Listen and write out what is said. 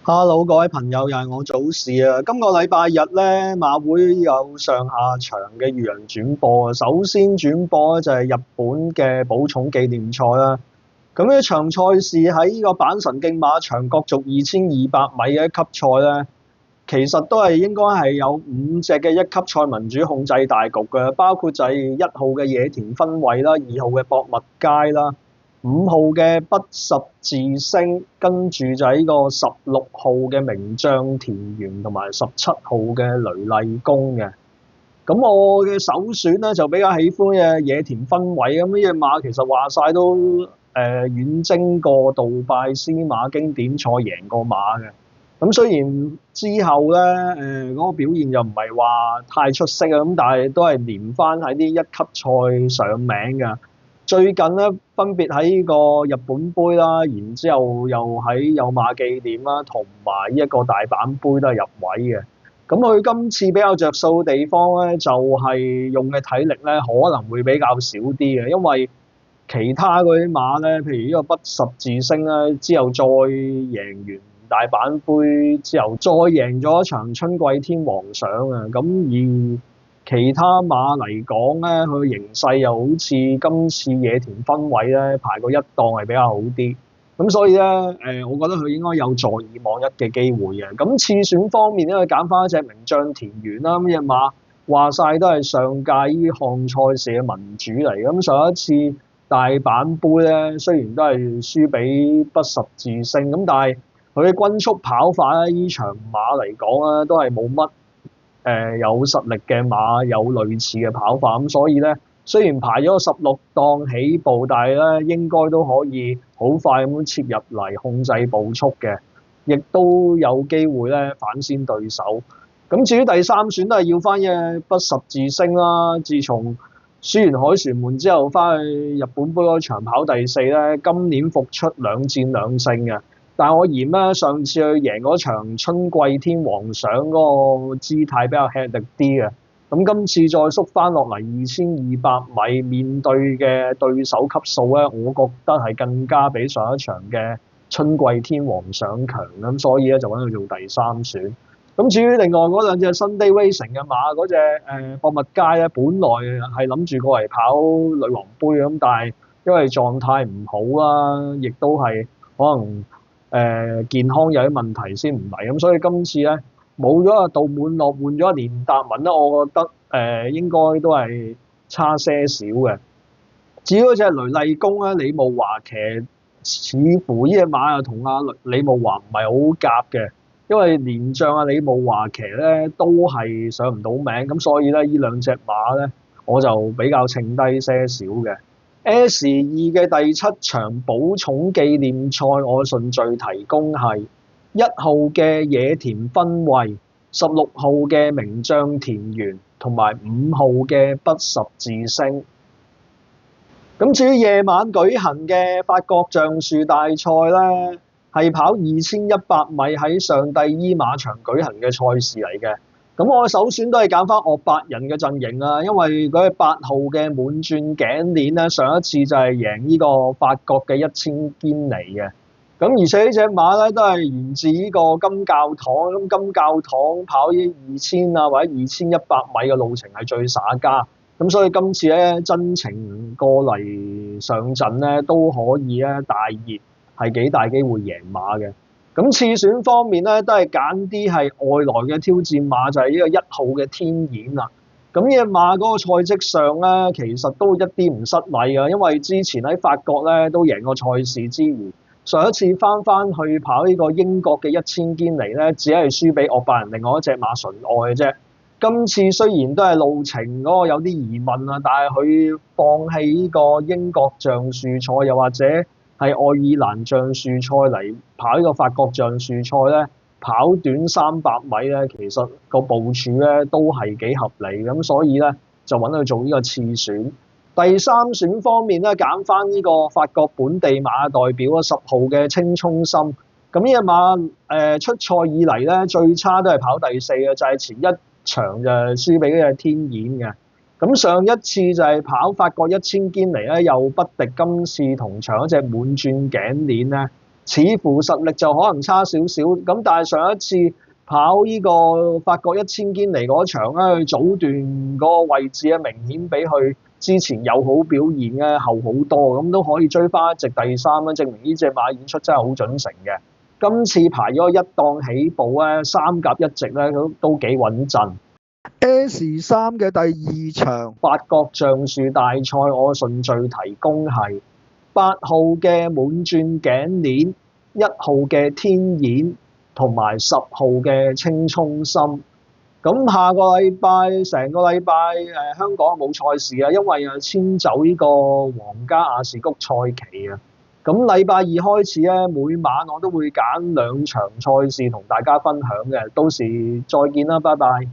Hello，各位朋友，又係我早市啊！今個禮拜日咧，馬會有上下場嘅漁人轉播啊。首先轉播咧就係日本嘅寶塚紀念賽啦。咁呢場賽事喺呢個阪神競馬場角逐2200米嘅一級賽咧，其實都係應該係有5隻嘅一級賽民主控制大局嘅，包括就係1號嘅野田分惠啦，2號嘅博物街啦。5號嘅不十字星，跟住就係呢個16號嘅名將田園同埋17號嘅雷厲公嘅。咁我嘅首選咧就比較喜歡嘅野田分惠咁呢隻馬，其實話晒都遠征過杜拜司馬經典賽贏過馬嘅。咁雖然之後咧嗰個表現又唔係話太出色啊，咁但係都係連翻喺啲一級賽上名㗎。最近咧分別喺呢個日本杯啦，然之後又喺有馬紀念啦，同埋呢一個大阪杯都係入位嘅。咁佢今次比較着數嘅地方咧，就係用嘅體力咧可能會比較少啲嘅，因為其他嗰啲馬咧，譬如呢個不十字星咧，之後再贏完大阪杯之後，再贏咗一場春季天皇賞啊，咁而其他馬嚟講咧，佢形勢又好似今次野田分惠咧排過一檔係比較好啲，咁所以咧我覺得佢應該有助以往一嘅機會嘅。咁次選方面咧，佢揀翻一隻名將田園啦，咁隻馬話晒都係上屆呢項賽事嘅民主嚟，咁上一次大阪杯咧雖然都係輸俾不十字星，咁但係佢嘅均速跑法咧，依場馬嚟講咧都係冇乜有實力嘅馬有類似嘅跑法，咁所以咧雖然排咗16檔起步，但係咧應該都可以好快咁切入嚟控制步速嘅，亦都有機會咧反先對手。咁至於第三選都係要翻嘅不十字星啦，自從輸完凱旋門之後，翻去日本杯嗰場跑第4咧，今年復出2戰2勝嘅。但係我嫌咧上次去贏嗰場春季天皇賞嗰個姿態比較吃力啲嘅，咁今次再縮翻落嚟2200米面對嘅對手級數咧，我覺得係更加比上一場嘅春季天皇賞強，咁所以咧就揾佢做第三選。咁至於另外嗰兩隻 Sunday Racing 嘅馬，嗰隻博物街咧，本來係諗住過嚟跑女王杯咁，但係因為狀態唔好啦，亦都係可能健康有啲問題先唔嚟，咁所以今次咧冇咗阿杜滿樂，換咗阿連達文咧，我覺得應該都係差些少嘅。至於嗰隻雷厲公咧，李慕華騎，似乎呢隻馬又同阿李慕華唔係好夾嘅，因為連將阿李慕華騎咧都係上唔到名，咁所以咧呢兩隻馬咧我就比較稱低些少嘅。S2 嘅第7場寶塚紀念賽，我順序提供係1號嘅野田分惠、16號嘅名將田園同埋5號嘅不十字星。咁至於夜晚舉行嘅法國橡樹大賽咧，係跑2100米喺上帝伊馬場舉行嘅賽事嚟嘅。咁我首選都係揀翻岳伯仁嘅陣營啊，因為嗰隻8號嘅滿鑽頸鏈咧，上一次就係贏呢個法國嘅1000堅尼嘅。咁而且呢隻馬咧都係源自呢個金教堂，咁金教堂跑呢2000啊或者2100米嘅路程係最耍家，咁所以今次咧真情過嚟上陣咧都可以咧大熱，係幾大機會贏馬嘅。咁次選方面咧，都係揀啲係外來嘅挑戰馬，就係呢個1號嘅天演啦。咁呢隻馬嗰個賽績上咧，其實都一啲唔失禮嘅，因為之前喺法國咧都贏過賽事之餘，上一次翻去跑呢個英國嘅1000堅尼咧，只係輸俾岳伯仁另外一隻馬純愛嘅啫。今次雖然都係路程嗰個有啲疑問啊，但係佢放棄呢個英國橡樹賽，又或者係愛爾蘭橡樹賽嚟跑呢個法國橡樹賽咧，跑短300米咧，其實個部署咧都係幾合理，咁所以咧就揾佢做呢個次選。第三選方面咧，揀翻呢個法國本地馬代表10號嘅青葱心。咁呢隻馬出賽以嚟咧最差都係跑第4嘅，就係前一場就係輸俾嗰隻天演嘅。咁上一次就係跑法國1000堅尼咧，又不敵今次同場一隻滿鑽頸鏈咧，似乎實力就可能差少少。咁但係上一次跑呢個法國1000堅尼嗰場咧，佢早段嗰個位置咧明顯比佢之前有好表現咧後好多，咁都可以追翻一席第3啦，證明呢隻馬演出真係好準成嘅。今次排咗一檔起步咧，3甲1席咧都幾穩陣。S3嘅第2場法國橡樹大賽，我順序提供係8號嘅滿轉頸鏈、1號嘅天演同埋10號嘅青葱心。咁下個禮拜成個禮拜香港冇賽事啊，因為遷走呢個皇家亞士谷賽期啊。咁禮拜2開始咧，每晚我都會揀2場賽事同大家分享嘅，到時再見啦，拜拜。